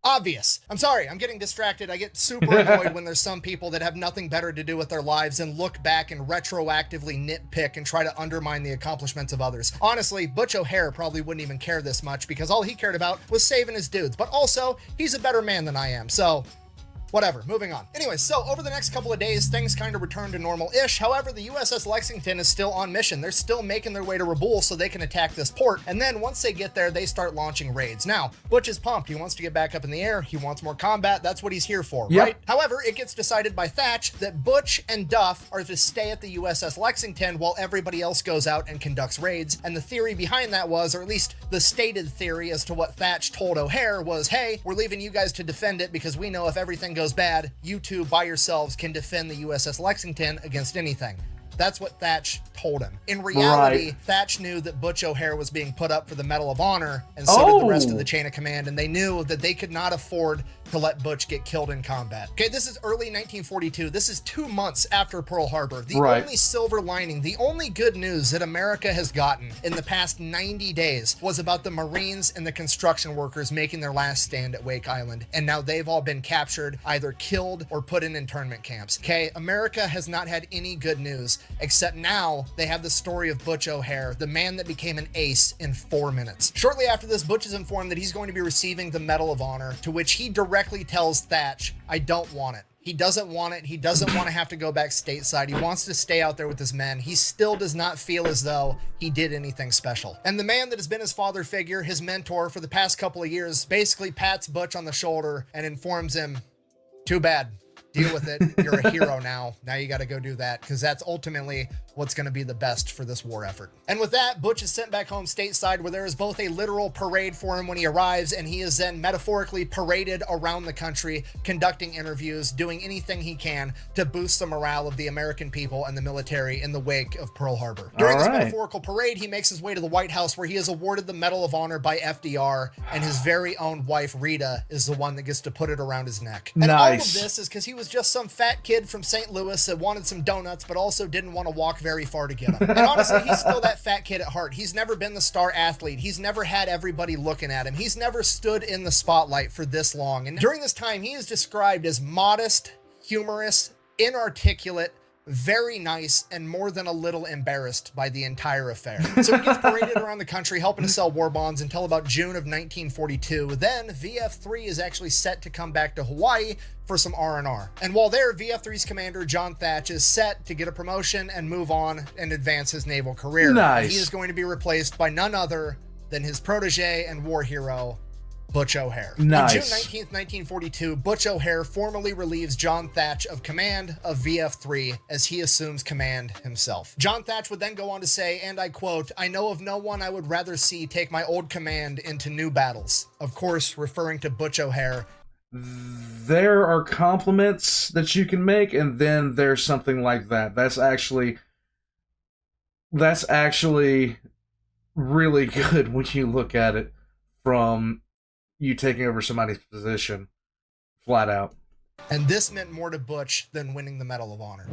obvious. I'm sorry, I'm getting distracted. I get super annoyed when there's some people that have nothing better to do with their lives and look back and retroactively nitpick and try to undermine the accomplishments of others. Honestly, Butch O'Hare probably wouldn't even care this much because all he cared about was saving his dudes. But also, he's a better man than I am, so whatever, moving on. Anyway, so over the next couple of days, things kind of return to normal-ish. However, the USS Lexington is still on mission. They're still making their way to Rabaul so they can attack this port. And then once they get there, they start launching raids. Now, Butch is pumped. He wants to get back up in the air. He wants more combat. That's what he's here for, right? However, it gets decided by Thatch that Butch and Duff are to stay at the USS Lexington while everybody else goes out and conducts raids. And the theory behind that was, or at least the stated theory as to what Thatch told O'Hare was, hey, we're leaving you guys to defend it because we know if everything goes bad, you two by yourselves can defend the USS Lexington against anything. That's what Thatch told him. In reality, Right. Thatch knew that Butch O'Hare was being put up for the Medal of Honor, and so did the rest of the chain of command, and they knew that they could not afford to let Butch get killed in combat. Okay, this is early 1942. This is 2 months after Pearl Harbor. The only silver lining, the only good news that America has gotten in the past 90 days was about the Marines and the construction workers making their last stand at Wake Island, and now they've all been captured, either killed or put in internment camps. Okay, America has not had any good news, except now they have the story of Butch O'Hare, the man that became an ace in 4 minutes. Shortly after this, Butch is informed that he's going to be receiving the Medal of Honor, to which he directly tells Thatch, I don't want it. He doesn't want it. He doesn't want to have to go back stateside. He wants to stay out there with his men. He still does not feel as though he did anything special. And the man that has been his father figure, his mentor for the past couple of years, basically pats Butch on the shoulder and informs him, too bad. Deal with it. You're a hero now. Now you got to go do that, because that's ultimately what's going to be the best for this war effort. And with that, Butch is sent back home stateside, where there is both a literal parade for him when he arrives, and he is then metaphorically paraded around the country, conducting interviews, doing anything he can to boost the morale of the American people and the military in the wake of Pearl Harbor. During this metaphorical parade, he makes his way to the White House, where he is awarded the Medal of Honor by FDR, and his very own wife, Rita, is the one that gets to put it around his neck. And all of this is because he was just some fat kid from St. Louis that wanted some donuts, but also didn't want to walk very far to get them. And honestly, he's still that fat kid at heart. He's never been the star athlete. He's never had everybody looking at him. He's never stood in the spotlight for this long. And during this time, he is described as modest, humorous, inarticulate, very nice, and more than a little embarrassed by the entire affair. So he gets paraded around the country helping to sell war bonds until about June of 1942. Then VF-3 is actually set to come back to Hawaii for some R&R. And while there, VF-3's commander, John Thatch, is set to get a promotion and move on and advance his naval career. Nice. He is going to be replaced by none other than his protege and war hero, Butch O'Hare. Nice. On June 19th, 1942, Butch O'Hare formally relieves John Thatch of command of VF-3 as he assumes command himself. John Thatch would then go on to say, and I quote, I know of no one I would rather see take my old command into new battles. Of course, referring to Butch O'Hare. There are compliments that you can make, and then there's something like that. That's actually really good when you look at it from you taking over somebody's position, flat out. And this meant more to Butch than winning the Medal of Honor.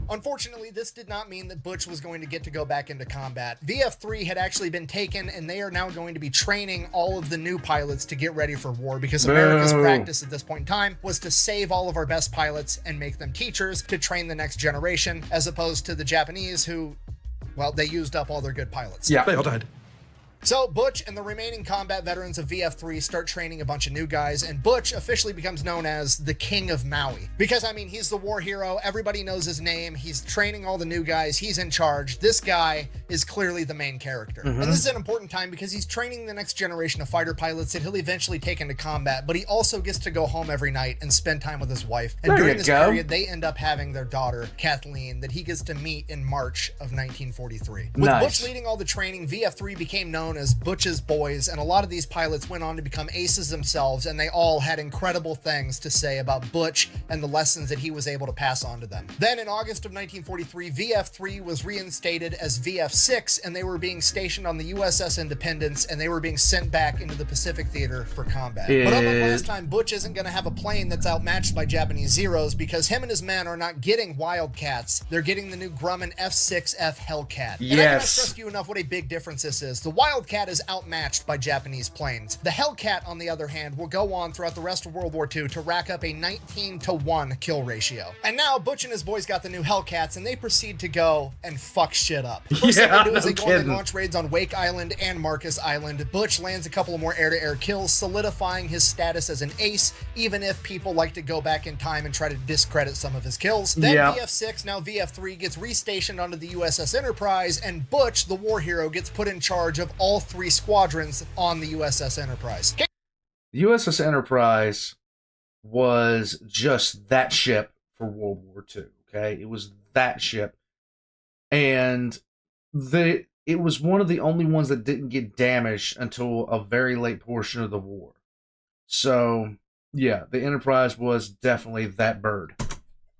Unfortunately, this did not mean that Butch was going to get to go back into combat. VF-3 had actually been taken, and they are now going to be training all of the new pilots to get ready for war, because America's practice at this point in time was to save all of our best pilots and make them teachers to train the next generation, as opposed to the Japanese who, well, they used up all their good pilots. Yeah. They all died. So Butch and the remaining combat veterans of VF-3 start training a bunch of new guys, and Butch officially becomes known as the King of Maui. Because, I mean, he's the war hero, everybody knows his name, he's training all the new guys, he's in charge. This guy is clearly the main character. And this is an important time because he's training the next generation of fighter pilots that he'll eventually take into combat, but he also gets to go home every night and spend time with his wife. And during this period, they end up having their daughter, Kathleen, that he gets to meet in March of 1943. With Butch leading all the training, VF-3 became known as Butch's Boys, and a lot of these pilots went on to become aces themselves, and they all had incredible things to say about Butch and the lessons that he was able to pass on to them. Then in August of 1943, VF-3 was reinstated as VF-6, and they were being stationed on the USS Independence, and they were being sent back into the Pacific Theater for combat. But unlike last time, Butch isn't going to have a plane that's outmatched by Japanese Zeros, because him and his men are not getting Wildcats, they're getting the new Grumman F-6F Hellcat. And I cannot stress to you enough what a big difference this is. The Wildcat is outmatched by Japanese planes. The Hellcat, on the other hand, will go on throughout the rest of World War II to rack up a 19-to-1 kill ratio. And now Butch and his boys got the new Hellcats, and they proceed to go and fuck shit up. First thing they do is they go on and launch raids on Wake Island and Marcus Island. Butch lands a couple of more air-to-air kills, solidifying his status as an ace, even if people like to go back in time and try to discredit some of his kills. Then VF-6, now VF-3, gets restationed onto the USS Enterprise, and Butch, the war hero, gets put in charge of all three squadrons on the USS Enterprise. The USS Enterprise was just that ship for World War II, okay? It was that ship. And it was one of the only ones that didn't get damaged until a very late portion of the war. So, yeah, the Enterprise was definitely that bird.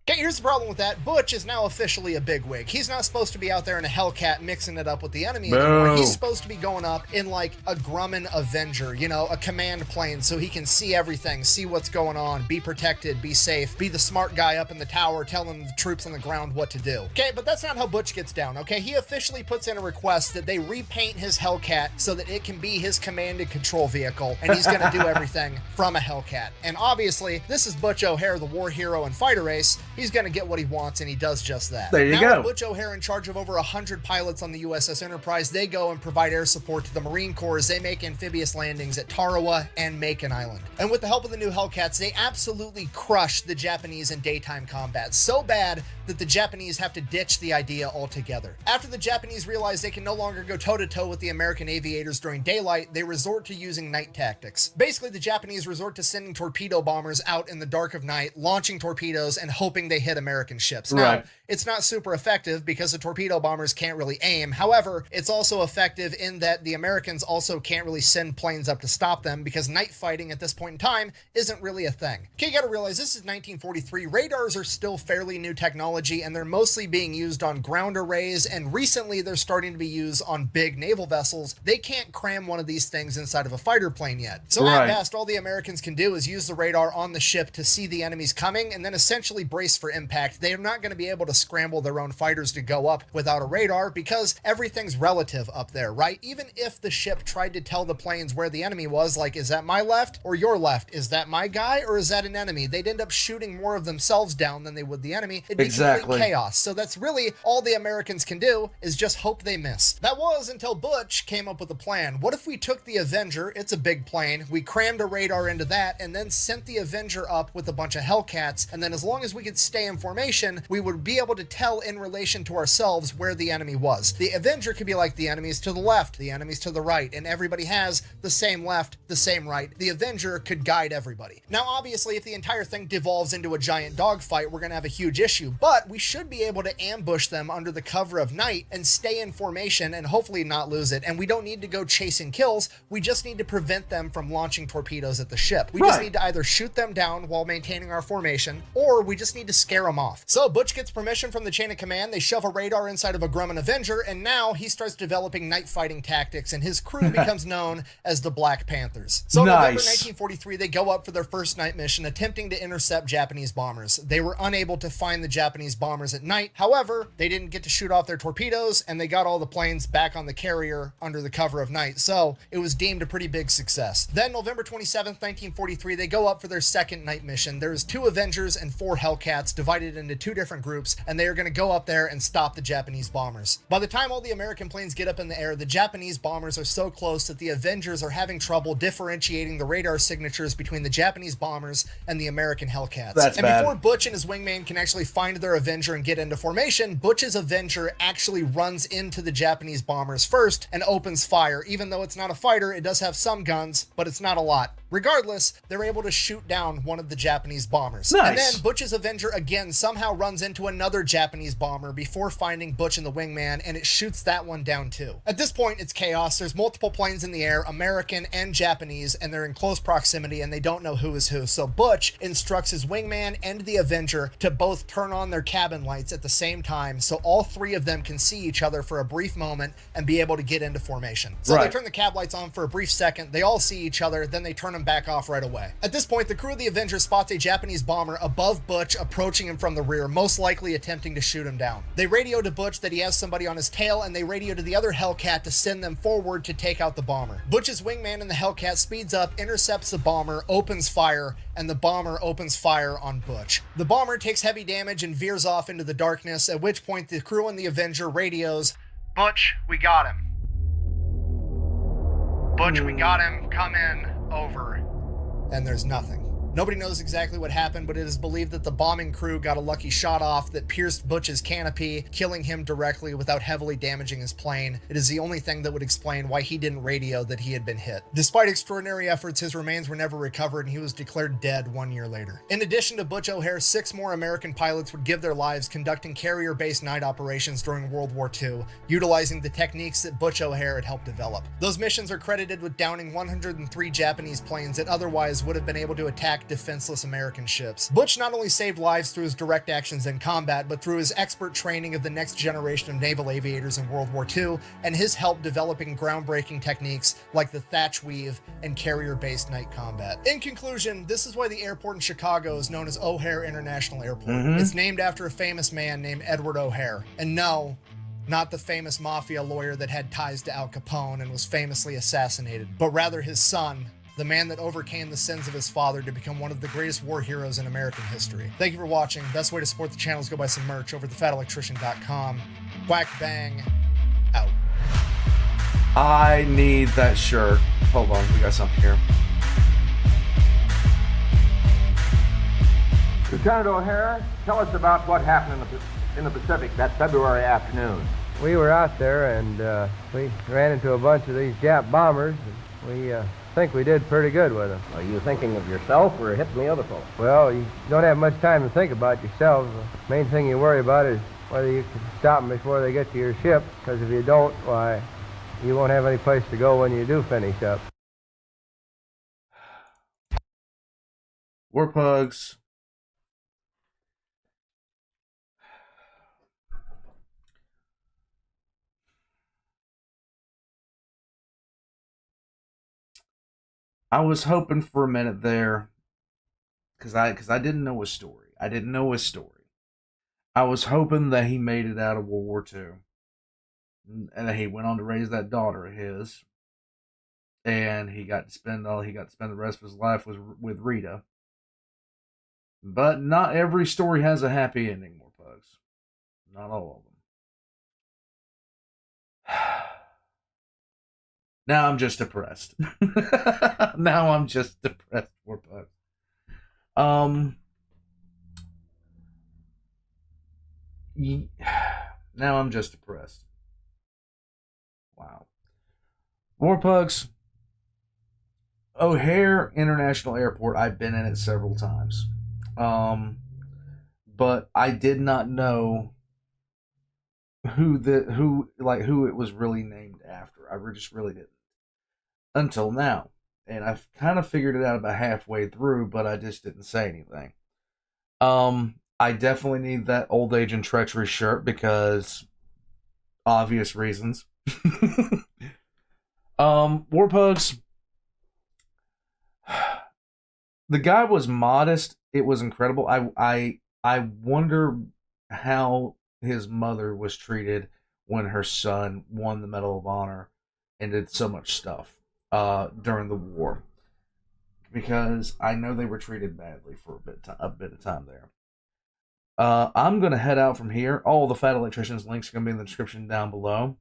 Okay, here's the problem with that. Butch is now officially a bigwig. He's not supposed to be out there in a Hellcat mixing it up with the enemy anymore. He's supposed to be going up in like a Grumman Avenger, you know, a command plane, so he can see everything, see what's going on, be protected, be safe, be the smart guy up in the tower telling the troops on the ground what to do. Okay, but that's not how Butch gets down, okay? He officially puts in a request that they repaint his Hellcat so that it can be his command and control vehicle, and he's gonna do everything from a Hellcat. And obviously, this is Butch O'Hare, the war hero and fighter ace. He's gonna get what he wants, and he does just that. There you now, go. with Butch O'Hare in charge of over 100 pilots on the USS Enterprise, they go and provide air support to the Marine Corps as they make amphibious landings at Tarawa and Macon Island. And with the help of the new Hellcats, they absolutely crush the Japanese in daytime combat, so bad that the Japanese have to ditch the idea altogether. After the Japanese realize they can no longer go toe-to-toe with the American aviators during daylight, they resort to using night tactics. Basically, the Japanese resort to sending torpedo bombers out in the dark of night, launching torpedoes and hoping they hit American ships. Now, Right. it's not super effective because the torpedo bombers can't really aim. However, it's also effective in that the Americans also can't really send planes up to stop them because night fighting at this point in time isn't really a thing. Okay, you gotta realize this is 1943. Radars are still fairly new technology, and they're mostly being used on ground arrays, and recently they're starting to be used on big naval vessels. They can't cram one of these things inside of a fighter plane yet. So Right. at best, all the Americans can do is use the radar on the ship to see the enemies coming and then essentially brace for impact. They are not going to be able to scramble their own fighters to go up without a radar because everything's relative up there, right? Even if the ship tried to tell the planes where the enemy was, like, is that my left or your left? Is that my guy or is that an enemy? They'd end up shooting more of themselves down than they would the enemy. It'd be complete chaos. So that's really all the Americans can do is just hope they miss. That was until Butch came up with a plan. What if we took the Avenger, it's a big plane, we crammed a radar into that, and then sent the Avenger up with a bunch of Hellcats, and then as long as we could stay in formation, we would be able to tell in relation to ourselves where the enemy was. The Avenger could be like the enemies to the left, the enemies to the right, and everybody has the same left, the same right. The Avenger could guide everybody. Now, obviously, if the entire thing devolves into a giant dogfight, we're going to have a huge issue, but we should be able to ambush them under the cover of night and stay in formation and hopefully not lose it. And we don't need to go chasing kills. We just need to prevent them from launching torpedoes at the ship. We just need to either shoot them down while maintaining our formation, or we just need to scare them off. So Butch gets permission from the chain of command. They shove a radar inside of a Grumman Avenger, and now he starts developing night fighting tactics, and his crew becomes known as the Black Panthers. So in November 1943, they go up for their first night mission, attempting to intercept Japanese bombers. They were unable to find the Japanese bombers at night. However, they didn't get to shoot off their torpedoes, and they got all the planes back on the carrier under the cover of night. So it was deemed a pretty big success. Then November 27th, 1943, they go up for their second night mission. There's 2 Avengers and 4 Hellcats divided into 2 different groups, and they are going to go up there and stop the Japanese bombers. By the time all the American planes get up in the air, the Japanese bombers are so close that the Avengers are having trouble differentiating the radar signatures between the Japanese bombers and the American Hellcats. Before Butch and his wingman can actually find their Avenger and get into formation, Butch's Avenger actually runs into the Japanese bombers first and opens fire. Even though it's not a fighter, it does have some guns, but it's not a lot. Regardless, they're able to shoot down one of the Japanese bombers. And then Butch's Avenger again somehow runs into another Japanese bomber before finding Butch and the wingman, and it shoots that one down too. At this point, it's chaos. There's multiple planes in the air, American and Japanese, and they're in close proximity and they don't know who is who. So Butch instructs his wingman and the Avenger to both turn on their cabin lights at the same time so all 3 of them can see each other for a brief moment and be able to get into formation. So they turn the cab lights on for a brief second, they all see each other, then they turn them back off right away. At this point, the crew of the Avenger spots a Japanese bomber above Butch approaching him from the rear, most likely attempting to shoot him down. They radio to Butch that he has somebody on his tail, and they radio to the other Hellcat to send them forward to take out the bomber. Butch's wingman in the Hellcat speeds up, intercepts the bomber, opens fire, and the bomber opens fire on Butch. The bomber takes heavy damage and veers off into the darkness, at which point the crew and the Avenger radios, "Butch, we got him. Butch, we got him. Come in. Over." And there's nothing. Nobody knows exactly what happened, but it is believed that the bombing crew got a lucky shot off that pierced Butch's canopy, killing him directly without heavily damaging his plane. It is the only thing that would explain why he didn't radio that he had been hit. Despite extraordinary efforts, his remains were never recovered and he was declared dead 1 year later. In addition to Butch O'Hare, 6 more American pilots would give their lives conducting carrier-based night operations during World War II, utilizing the techniques that Butch O'Hare had helped develop. Those missions are credited with downing 103 Japanese planes that otherwise would have been able to attack attack defenseless American ships. Butch not only saved lives through his direct actions in combat, but through his expert training of the next generation of naval aviators in World War II, and his help developing groundbreaking techniques like the thatch weave and carrier-based night combat. In conclusion, this is why the airport in Chicago is known as O'Hare International Airport. It's named after a famous man named Edward O'Hare. And no, not the famous mafia lawyer that had ties to Al Capone and was famously assassinated, but rather his son, the man that overcame the sins of his father to become one of the greatest war heroes in American history. Thank you for watching. Best way to support the channel is go buy some merch over at thefatelectrician.com. Whack bang, out. I need that shirt. Hold on, we got something here. Lieutenant O'Hare, tell us about what happened in the Pacific that February afternoon. We were out there and we ran into a bunch of these Jap bombers. We think we did pretty good with them. Are you thinking of yourself or hitting the other folks? Well, you don't have much time to think about yourself. The main thing you worry about is whether you can stop them before they get to your ship, because if you don't, why, you won't have any place to go when you do finish up. War pugs. I was hoping for a minute there, because I didn't know his story. I didn't know his story. I was hoping that he made it out of World War II, and that he went on to raise that daughter of his, and he got to spend the rest of his life with Rita. But not every story has a happy ending, more pugs. Not all of them. Now I'm just depressed. Now I'm just depressed, more pugs. Now I'm just depressed. Wow. More pugs. O'Hare International Airport, I've been in it several times. But I did not know who it was really named after. I just really didn't. Until now. And I've kind of figured it out about halfway through, but I just didn't say anything. I definitely need that Old Age and Treachery shirt because obvious reasons. Warpugs. The guy was modest. It was incredible. I wonder how his mother was treated when her son won the Medal of Honor and did so much stuff during the war, because I know they were treated badly for a bit of time there. I'm going to head out from here. All the Fat Electrician's links are going to be in the description down below.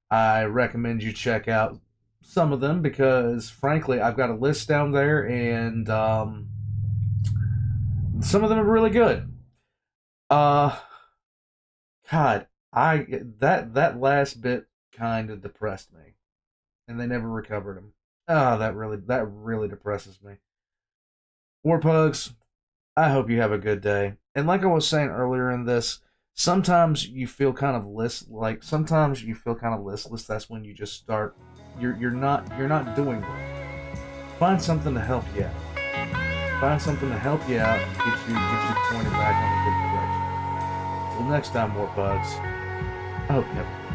I recommend you check out some of them because, frankly, I've got a list down there, and some of them are really good. God, that last bit kind of depressed me, and they never recovered him. That really depresses me. Warpugs, I hope you have a good day. And like I was saying earlier in this, sometimes you feel kind of listless. That's when you just start. You're not doing well. Find something to help you out. Find something to help you out. Get you pointed back on a good direction. Until next time, Warpugs. I hope you have a good day.